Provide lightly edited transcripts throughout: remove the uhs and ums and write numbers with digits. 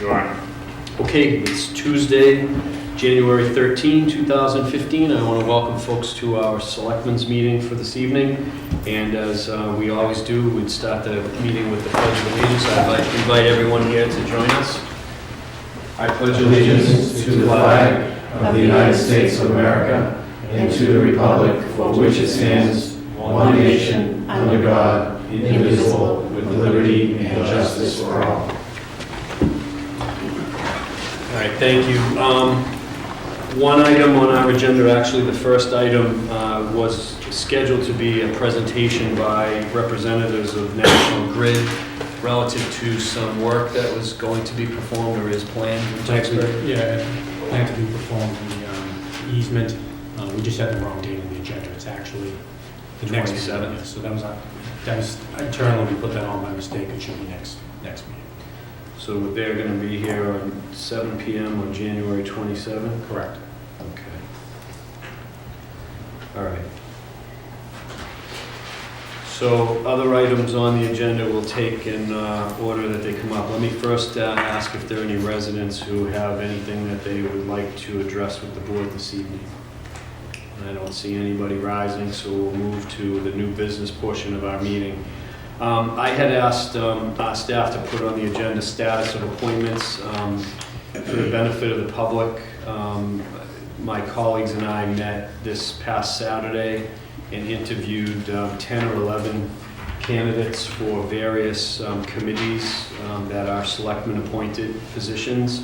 You are. Okay, it's Tuesday, January 13, 2015. I want to welcome folks to our Selectmen's meeting for this evening. And as we always do, we'd start the meeting with the Pledge of Allegiance. I'd invite everyone here to join us. I pledge allegiance to the flag of the United States of America and to the republic for which it stands, one nation, under God, indivisible, with liberty and justice for all. All right, thank you. One item on our agenda, actually the first item, was scheduled to be a presentation by representatives of National Grid relative to some work that was going to be performed or is planned in Tewksbury. Yeah, planned to be performed in the easement. We just had the wrong date on the agenda. It's actually the next 27th. meeting. So that was internally, we put that on by mistake. It should be next meeting. So they're going to be here on 7 p.m. on January 27th? Correct. Okay. All right. So other items on the agenda we'll take in order that they come up. Let me first ask if there are any residents who have anything that they would like to address with the board this evening. I don't see anybody rising, so we'll move to the new business portion of our meeting. I had asked our staff to put on the agenda status of appointments for the benefit of the public. My colleagues and I met this past Saturday and interviewed 10 or 11 candidates for various committees that are selectmen appointed positions.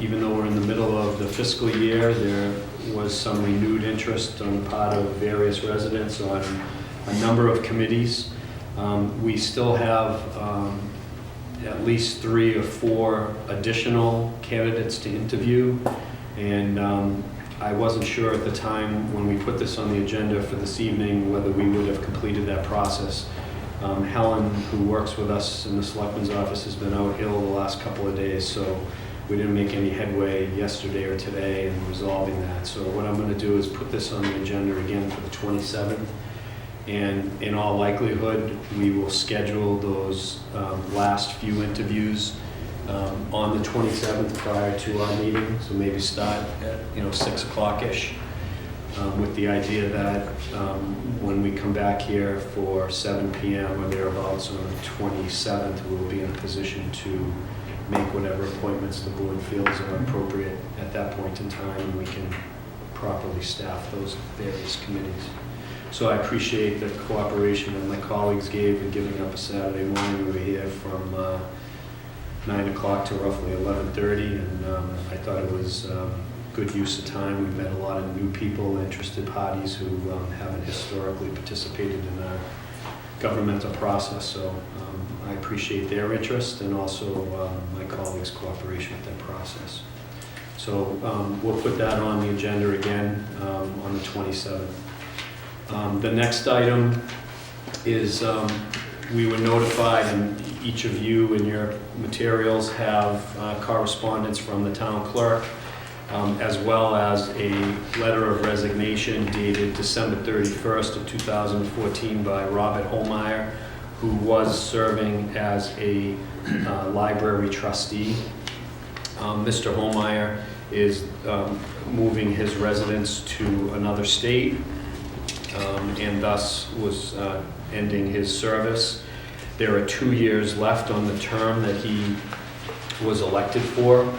Even though we're in the middle of the fiscal year, there was some renewed interest on the part of various residents on a number of committees. We still have at least 3 or 4 additional candidates to interview, and I wasn't sure at the time when we put this on the agenda for this evening whether we would have completed that process. Helen, who works with us in the Selectmen's office, has been out ill the last couple of days, so we didn't make any headway yesterday or today in resolving that. So what I'm going to do is put this on the agenda again for the 27th. And in all likelihood, we will schedule those last few interviews on the 27th prior to our meeting. So maybe start at 6 o'clock-ish with the idea that when we come back here for 7 p.m. or thereabouts on the 27th, we'll be in a position to make whatever appointments the board feels are appropriate at that point in time, and we can properly staff those various committees. So I appreciate the cooperation that my colleagues gave in giving up a Saturday morning. We were here from 9 o'clock to roughly 11:30, and I thought it was good use of time. We met a lot of new people, interested parties who haven't historically participated in our governmental process. So I appreciate their interest and also my colleagues' cooperation with that process. So we'll put that on the agenda again on the 27th. The next item is we were notified, and each of you in your materials have correspondence from the town clerk, as well as a letter of resignation dated December 31st of 2014 by Robert Holmeyer, who was serving as a library trustee. Mr. Holmeyer is moving his residence to another state, and thus was ending his service. There are 2 years left on the term that he was elected for,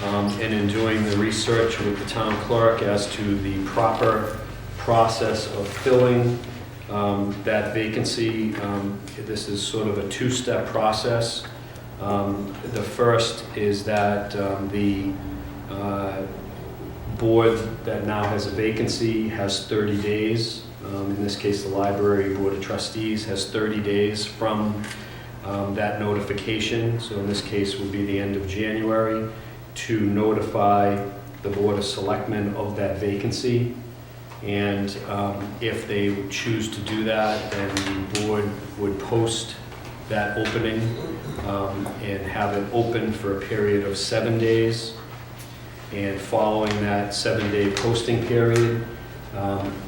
and in doing the research with the town clerk as to the proper process of filling that vacancy, this is sort of a 2-step process. The first is that the board that now has a vacancy has 30 days. In this case, the Library Board of Trustees has 30 days from that notification. So in this case would be the end of January to notify the Board of Selectmen of that vacancy. And if they choose to do that, then the board would post that opening and have it open for a period of 7 days. And following that 7-day posting period,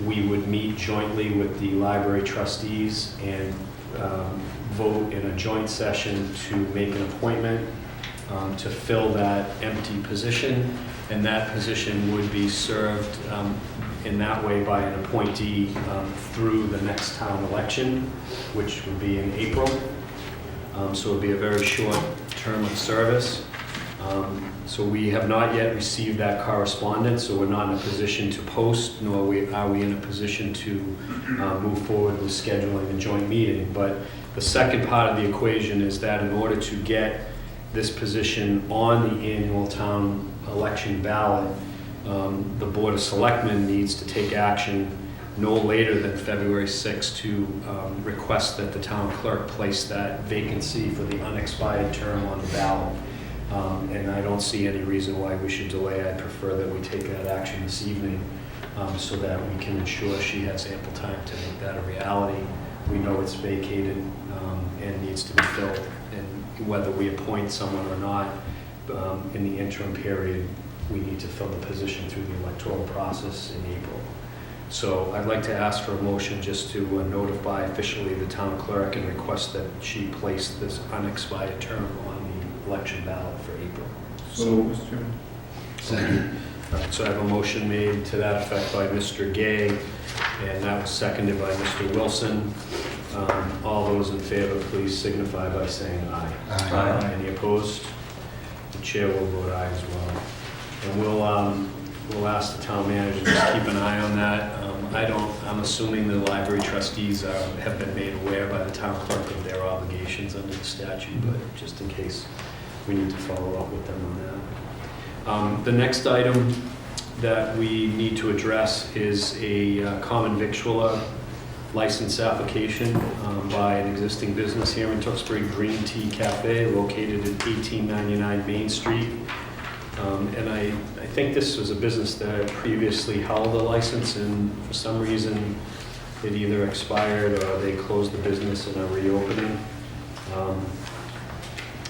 we would meet jointly with the library trustees and vote in a joint session to make an appointment to fill that empty position, and that position would be served in that way by an appointee through the next town election, which would be in April. So it would be a very short term of service. So we have not yet received that correspondence, so we're not in a position to post, nor are we in a position to move forward with scheduling a joint meeting. But the second part of the equation is that in order to get this position on the annual town election ballot, the Board of Selectmen needs to take action no later than February 6th to request that the town clerk place that vacancy for the unexpired term on the ballot. And I don't see any reason why we should delay. I'd prefer that we take that action this evening so that we can ensure she has ample time to make that a reality. We know it's vacated and needs to be filled, and whether we appoint someone or not, in the interim period, we need to fill the position through the electoral process in April. So I'd like to ask for a motion just to notify officially the town clerk and request that she place this unexpired term on the election ballot for April. So, Mr. Chairman. Second. All right, so I have a motion made to that effect by Mr. Gay, and that was seconded by Mr. Wilson. All those in favor, please signify by saying aye. Aye. Any opposed? The chair will vote aye as well. And we'll ask the town manager to just keep an eye on that. I'm assuming the library trustees have been made aware by the town clerk of their obligations under the statute, but just in case, we need to follow up with them on that. The next item that we need to address is a common victualler license application by an existing business here in Tewksbury, Green Tea Cafe, located at 1899 Main Street. And I think this was a business that previously held a license, and for some reason it either expired or they closed the business and are reopening.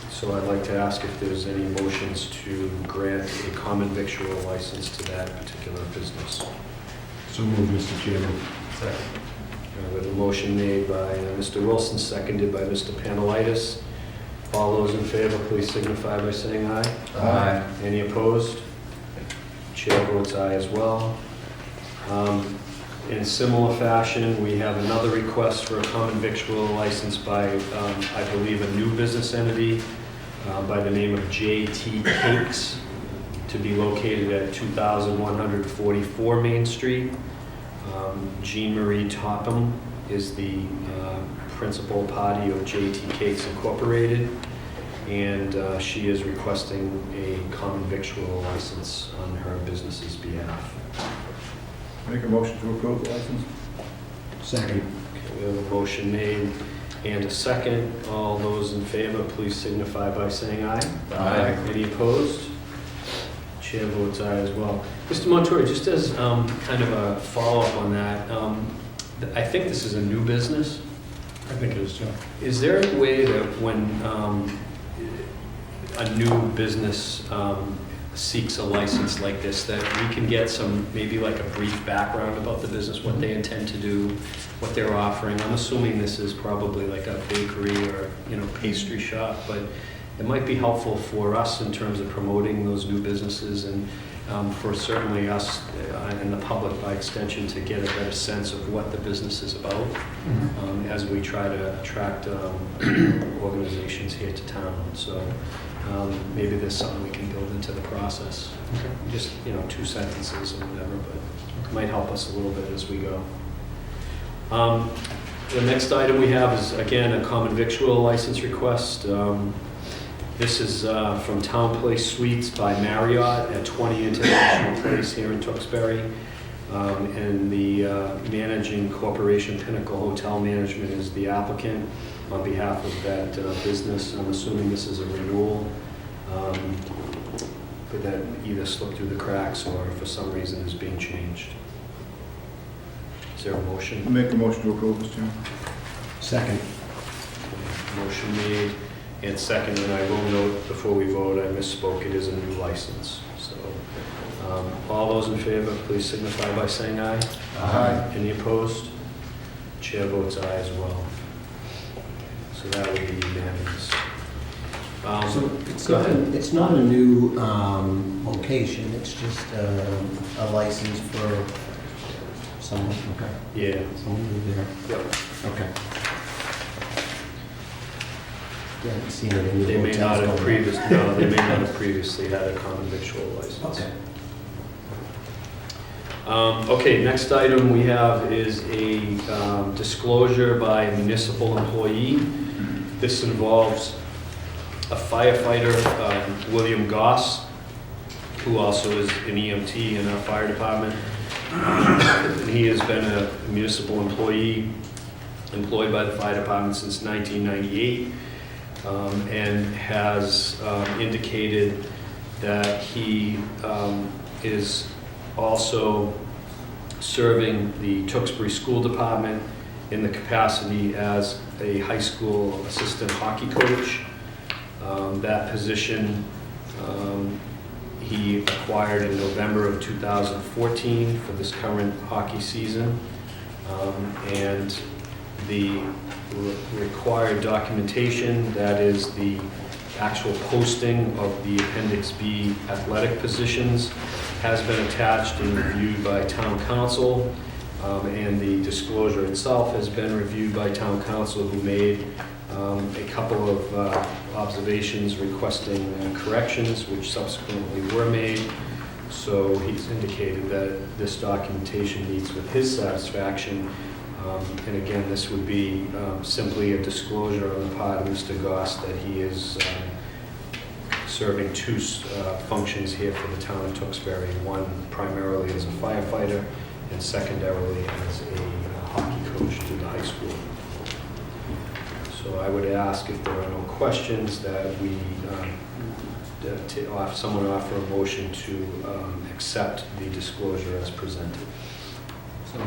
So I'd like to ask if there's any motions to grant a common victual license to that particular business. So moved, Mr. Chairman. Second. We have a motion made by Mr. Wilson, seconded by Mr. Panelitis. All those in favor, please signify by saying aye. Aye. Any opposed? Chair votes aye as well. In similar fashion, we have another request for a common victual license by, I believe, a new business entity by the name of JT Cakes, to be located at 2144 Main Street. Jean Marie Topham is the principal party of JT Cakes Incorporated, and she is requesting a common victual license on her business's behalf. Make a motion to approve the license. Second. Okay, we have a motion made and a second. All those in favor, please signify by saying aye. Aye. Any opposed? Chair votes aye as well. Mr. Montori, just as kind of a follow-up on that, I think this is a new business. I think it is, too. Is there a way that when a new business seeks a license like this, that we can get some, maybe like a brief background about the business, what they intend to do, what they're offering? I'm assuming this is probably like a bakery or, pastry shop, but it might be helpful for us in terms of promoting those new businesses, and for certainly us and the public by extension to get a better sense of what the business is about as we try to attract organizations here to town. So maybe there's something we can build into the process. Okay. Just, 2 sentences or whatever, but it might help us a little bit as we go. The next item we have is, again, a common victual license request. This is from Town Place Suites by Marriott at 20 International Place here in Tewksbury. And the managing corporation, Pinnacle Hotel Management, is the applicant on behalf of that business. I'm assuming this is a renewal, but that either slipped through the cracks or for some reason is being changed. Is there a motion? Make a motion to approve, Mr. Chairman. Second. Motion made and second, and I will note before we vote, I misspoke, it is a new license. So, all those in favor, please signify by saying aye. Aye. Any opposed? Chair votes aye as well. So that would be unanimous. So it's Go not, ahead. it's not a new location, it's just a license for someone, okay, Yeah. someone new there. Yep. Okay. Yeah, I haven't seen it in the They may hotels not have going on. they may not have previously had a common victual license. Okay. Okay, next item we have is a disclosure by a municipal employee. This involves a firefighter, William Goss, who also is an EMT in our fire department. He has been a municipal employee employed by the fire department since 1998, and has indicated that he is also serving the Tewksbury School Department in the capacity as a high school assistant hockey coach. That position he acquired in November of 2014 for this current hockey season. And the required documentation, that is the actual posting of the Appendix B athletic positions, has been attached and reviewed by town council, and the disclosure itself has been reviewed by town council, who made a couple of observations requesting corrections, which subsequently were made. So he's indicated that this documentation meets with his satisfaction. And again, this would be simply a disclosure on the part of Mr. Goss that he is serving two functions here for the town of Tewksbury, one primarily as a firefighter and secondarily as a hockey coach to the high school. So I would ask, if there are no questions, that we, someone offer a motion to accept the disclosure as presented. So,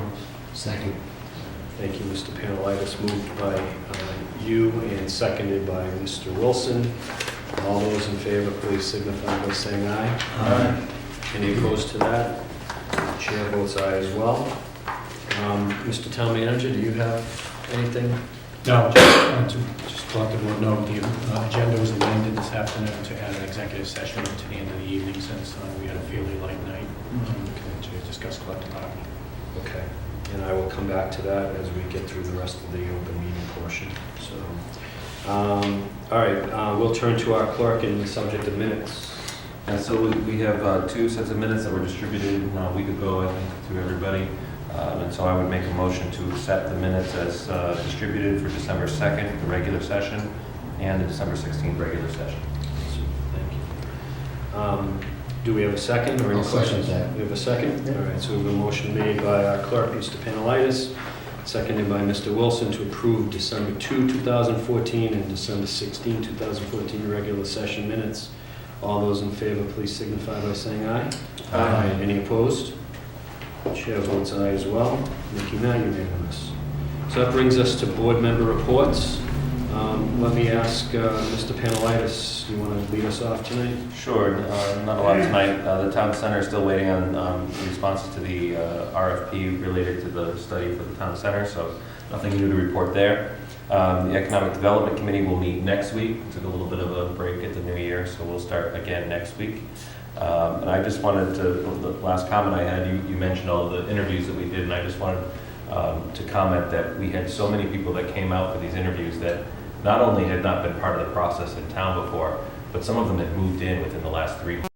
second. Thank you, Mr. Panelitis. Moved by you and seconded by Mr. Wilson. All those in favor, please signify by saying aye. Aye. Any opposed to that? Chair votes aye as well. Mr. Town Manager, do you have anything? No, just to let the board know, the agenda was amended this afternoon to add an executive session to the end of the evening, since we had a fairly light night to discuss collective bargaining. Okay, and I will come back to that as we get through the rest of the open meeting portion. So, all right, we'll turn to our clerk in the subject of minutes. And so we have two sets of minutes that were distributed a week ago, I think, to everybody. And so I would make a motion to accept the minutes as distributed for December 2nd, the regular session, and the December 16th regular session. Thank you. Do we have a second or any I'll second questions? that. We have a second? Yeah. All right, so we have a motion made by our clerk, Mr. Panelitis, seconded by Mr. Wilson, to approve December 2, 2014 and December 16, 2014 regular session minutes. All those in favor, please signify by saying aye. Aye. Any opposed? Chair votes aye as well, making that unanimous. So that brings us to board member reports. Let me ask Mr. Panelitis, do you want to lead us off tonight? Sure, not a lot tonight. The town center is still waiting on responses to the RFP related to the study for the town center, so nothing new to report there. The Economic Development Committee will meet next week. We took a little bit of a break at the new year, so we'll start again next week. And I just wanted to, the last comment I had, you mentioned all the interviews that we did, and I just wanted to comment that we had so many people that came out for these interviews that not only had not been part of the process in town before, but some of them had moved in within the last 3 months.